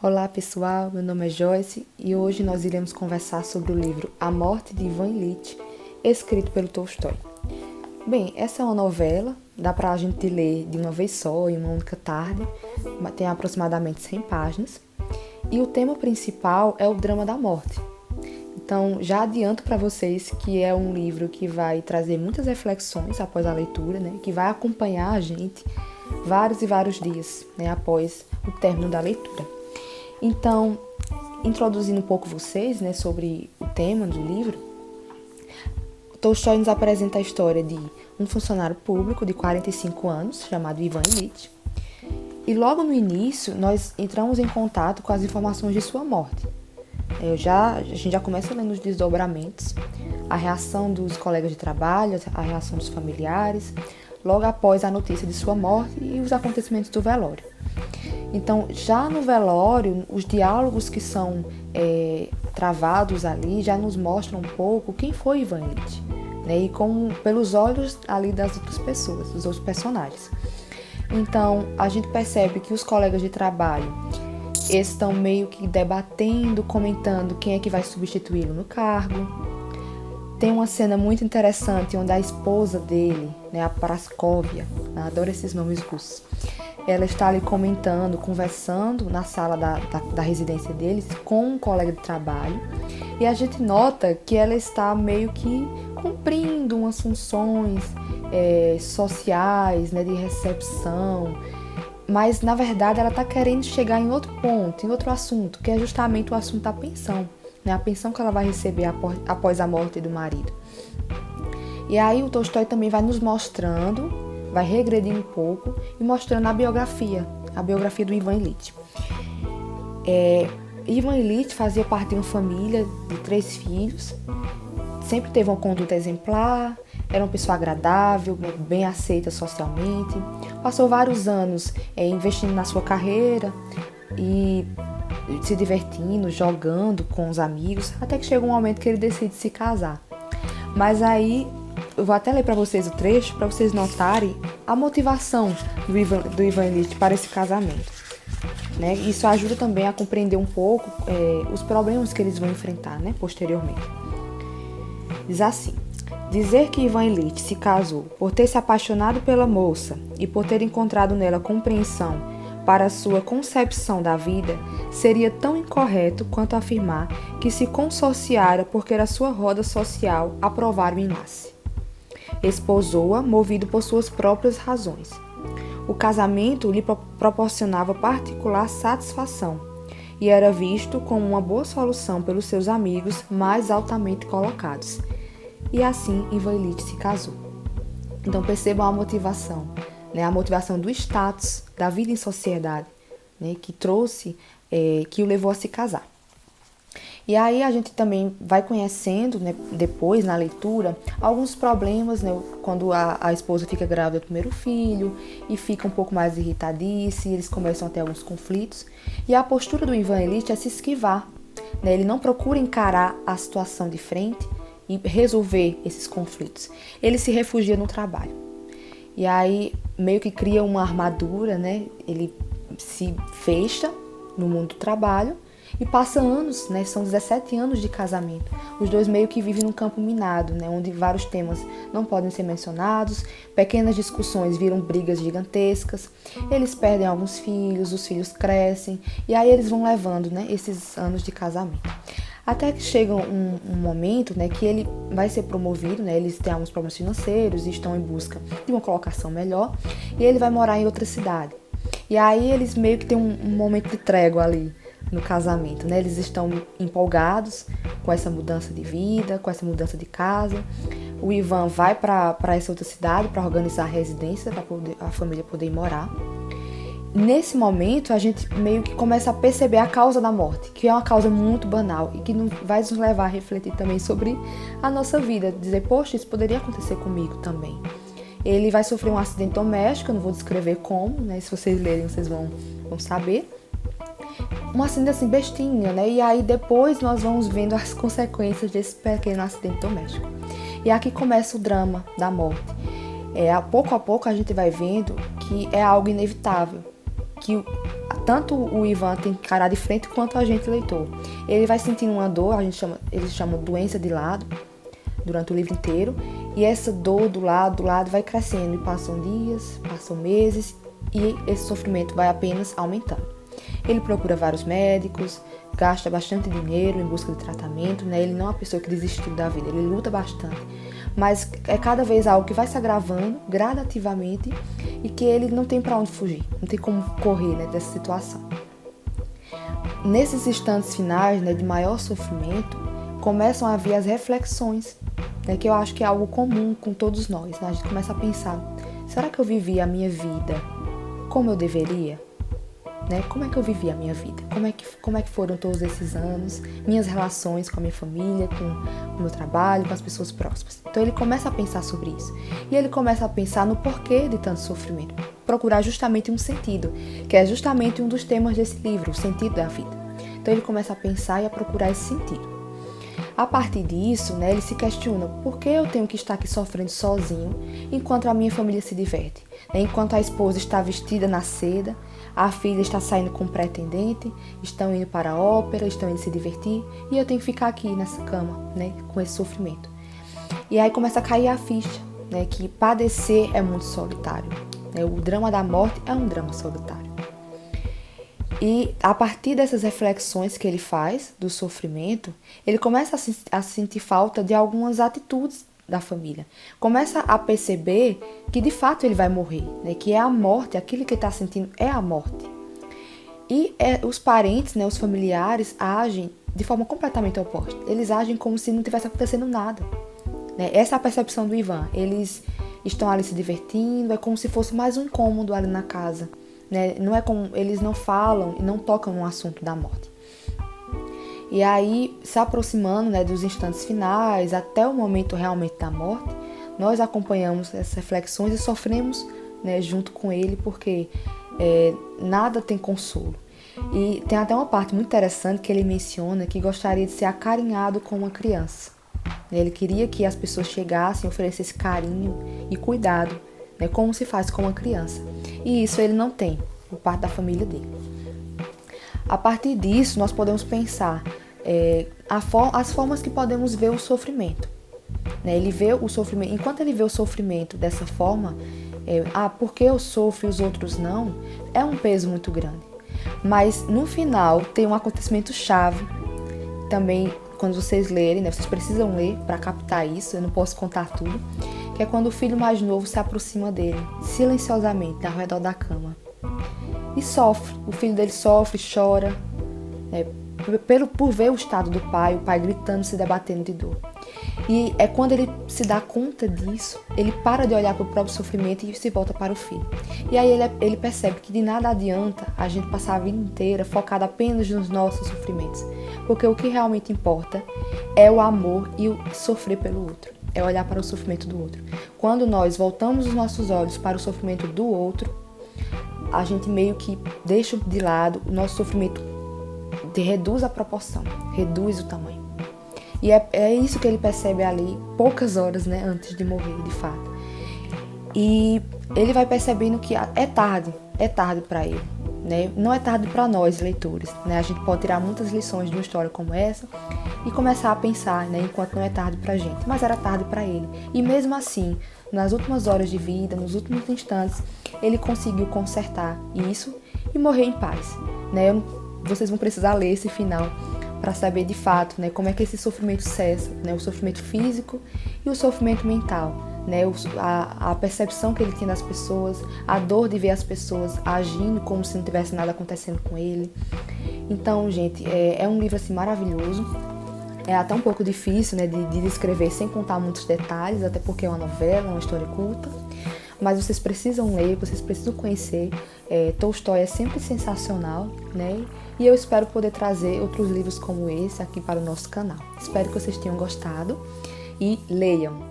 Olá pessoal, meu nome é Joyce e hoje nós iremos conversar sobre o livro A Morte de Ivan Ilitch, escrito pelo Tolstói. Bem, essa é uma novela, dá pra gente ler de uma vez só, em uma única tarde, tem aproximadamente 100 páginas, e o tema principal é o drama da morte. Então, já adianto para vocês que é um livro que vai trazer muitas reflexões após a leitura, que vai acompanhar a gente vários e vários dias, após o término da leitura. Então, introduzindo um pouco vocês, sobre o tema do livro, Tolstói nos apresenta a história de um funcionário público de 45 anos, chamado Ivan Ilitch, e logo no início nós entramos em contato com as informações de sua morte. A gente já começa lendo os desdobramentos, a reação dos colegas de trabalho, a reação dos familiares, logo após a notícia de sua morte e os acontecimentos do velório. Então, já no velório, os diálogos que são travados ali já nos mostram um pouco quem foi Ivan Ilitch, e como pelos olhos ali das outras pessoas, dos outros personagens. Então, a gente percebe que os colegas de trabalho estão meio que debatendo, comentando quem é que vai substituí-lo no cargo. Tem uma cena muito interessante onde a esposa dele, a Praskovia, adoro esses nomes russos, ela está ali comentando, conversando na sala da residência deles com um colega de trabalho, e a gente nota que ela está meio que cumprindo umas funções sociais, de recepção, mas na verdade ela está querendo chegar em outro ponto, em outro assunto, que é justamente o assunto da pensão, a pensão que ela vai receber após a morte do marido. E aí o Tolstói também vai nos mostrando, vai regredindo um pouco e mostrando a biografia do Ivan Ilitch. Ivan Ilitch fazia parte de uma família de 3 filhos, sempre teve uma conduta exemplar, era uma pessoa agradável, bem aceita socialmente, passou vários anos investindo na sua carreira e se divertindo, jogando com os amigos, até que chega um momento que ele decide se casar. Mas aí, eu vou até ler para vocês o trecho, para vocês notarem a motivação do Ivan Ilitch para esse casamento. Isso ajuda também a compreender um pouco os problemas que eles vão enfrentar posteriormente. Diz assim: dizer que Ivan Ilitch se casou por ter se apaixonado pela moça e por ter encontrado nela compreensão para sua concepção da vida seria tão incorreto quanto afirmar que se consorciara porque a sua roda social aprovara o enlace. Esposou-a movido por suas próprias razões. O casamento lhe proporcionava particular satisfação e era visto como uma boa solução pelos seus amigos mais altamente colocados. E assim Ivan Ilitch se casou. Então percebam a motivação, a motivação do status, da vida em sociedade, que trouxe, que o levou a se casar. E aí a gente também vai conhecendo, depois na leitura, alguns problemas, quando a esposa fica grávida do primeiro filho e fica um pouco mais irritadiça, e eles começam a ter alguns conflitos. E a postura do Ivan Ilitch é se esquivar, ele não procura encarar a situação de frente e resolver esses conflitos. Ele se refugia no trabalho. E aí meio que cria uma armadura, ele se fecha no mundo do trabalho e passa anos, são 17 anos de casamento. Os dois meio que vivem num campo minado, onde vários temas não podem ser mencionados, pequenas discussões viram brigas gigantescas, eles perdem alguns filhos, os filhos crescem, e aí eles vão levando, esses anos de casamento. Até que chega um momento, que ele vai ser promovido, eles têm alguns problemas financeiros e estão em busca de uma colocação melhor, e ele vai morar em outra cidade. E aí eles meio que têm um momento de trégua ali no casamento, Eles estão empolgados com essa mudança de vida, com essa mudança de casa. O Ivan vai para essa outra cidade para organizar a residência, para a família poder morar. Nesse momento, a gente meio que começa a perceber a causa da morte, que é uma causa muito banal e que vai nos levar a refletir também sobre a nossa vida. Dizer, poxa, isso poderia acontecer comigo também. Ele vai sofrer um acidente doméstico, eu não vou descrever como, se vocês lerem, vocês vão saber. Um acidente assim, bestinha, E aí depois nós vamos vendo as consequências desse pequeno acidente doméstico. E aqui começa o drama da morte. Pouco a pouco a gente vai vendo que é algo inevitável, que tanto o Ivan tem que encarar de frente quanto a gente, leitor. Ele vai sentindo uma dor, eles chamam doença de lado, durante o livro inteiro, e essa dor do lado vai crescendo, e passam dias, passam meses, e esse sofrimento vai apenas aumentando. Ele procura vários médicos, gasta bastante dinheiro em busca de tratamento, né? Ele não é uma pessoa que desistiu da vida, ele luta bastante, mas é cada vez algo que vai se agravando gradativamente e que ele não tem para onde fugir, não tem como correr, né, dessa situação. Nesses instantes finais, né, de maior sofrimento, começam a vir as reflexões, né, que eu acho que é algo comum com todos nós, né? A gente começa a pensar, será que eu vivi a minha vida como eu deveria? Né? Como é que eu vivi a minha vida? Como é que foram todos esses anos? Minhas relações com a minha família, com o meu trabalho, com as pessoas próximas. Então ele começa a pensar sobre isso. E ele começa a pensar no porquê de tanto sofrimento. Procurar justamente um sentido, que é justamente um dos temas desse livro, o sentido da vida. Então ele começa a pensar e a procurar esse sentido. A partir disso, né, ele se questiona por que eu tenho que estar aqui sofrendo sozinho enquanto a minha família se diverte, né? Enquanto a esposa está vestida na seda, a filha está saindo com um pretendente, estão indo para a ópera, estão indo se divertir e eu tenho que ficar aqui nessa cama, né, com esse sofrimento. E aí começa a cair a ficha, né, que padecer é muito solitário, né? O drama da morte é um drama solitário. E a partir dessas reflexões que ele faz do sofrimento, ele começa a sentir falta de algumas atitudes da família. Começa a perceber que de fato ele vai morrer, né? Que é a morte, aquilo que ele está sentindo é a morte. E os parentes, né, os familiares, agem de forma completamente oposta. Eles agem como se não tivesse acontecendo nada, né? Essa é a percepção do Ivan. Eles estão ali se divertindo, é como se fosse mais um incômodo ali na casa. Né? Não é como eles não falam e não tocam no assunto da morte. E aí, se aproximando, né, dos instantes finais, até o momento realmente da morte, nós acompanhamos essas reflexões e sofremos, né, junto com ele, porque nada tem consolo. E tem até uma parte muito interessante que ele menciona que gostaria de ser acarinhado como uma criança. Ele queria que as pessoas chegassem e oferecessem carinho e cuidado, né, como se faz com uma criança. E isso ele não tem, por parte da família dele. A partir disso, nós podemos pensar as formas que podemos ver o sofrimento. Né? Ele vê o sofrimento, enquanto ele vê o sofrimento dessa forma, porque eu sofro e os outros não, é um peso muito grande. Mas no final tem um acontecimento chave, também quando vocês lerem, né, vocês precisam ler para captar isso, eu não posso contar tudo, que é quando o filho mais novo se aproxima dele, silenciosamente, ao redor da cama. E sofre, o filho dele sofre, chora, né, por ver o estado do pai, o pai gritando, se debatendo de dor. E é quando ele se dá conta disso, ele para de olhar para o próprio sofrimento e se volta para o filho. E aí ele percebe que de nada adianta a gente passar a vida inteira focado apenas nos nossos sofrimentos, porque o que realmente importa é o amor e o sofrer pelo outro, é olhar para o sofrimento do outro. Quando nós voltamos os nossos olhos para o sofrimento do outro, a gente meio que deixa de lado o nosso sofrimento, reduz a proporção, reduz o tamanho. E é isso que ele percebe ali, poucas horas, né, antes de morrer, de fato. E ele vai percebendo que é tarde para ele, né? Não é tarde para nós, leitores, né? A gente pode tirar muitas lições de uma história como essa e começar a pensar, né, enquanto não é tarde pra gente, mas era tarde para ele. E mesmo assim, nas últimas horas de vida, nos últimos instantes, ele conseguiu consertar isso e morrer em paz, né? Vocês vão precisar ler esse final para saber de fato, né, como é que esse sofrimento cessa, né, o sofrimento físico e o sofrimento mental, né, a percepção que ele tinha das pessoas, a dor de ver as pessoas agindo como se não tivesse nada acontecendo com ele. Então, gente, é um livro assim maravilhoso. É até um pouco difícil, né, de descrever sem contar muitos detalhes, até porque é uma novela, uma história curta. Mas vocês precisam ler, vocês precisam conhecer. Tolstói é sempre sensacional, né? E eu espero poder trazer outros livros como esse aqui para o nosso canal. Espero que vocês tenham gostado e leiam.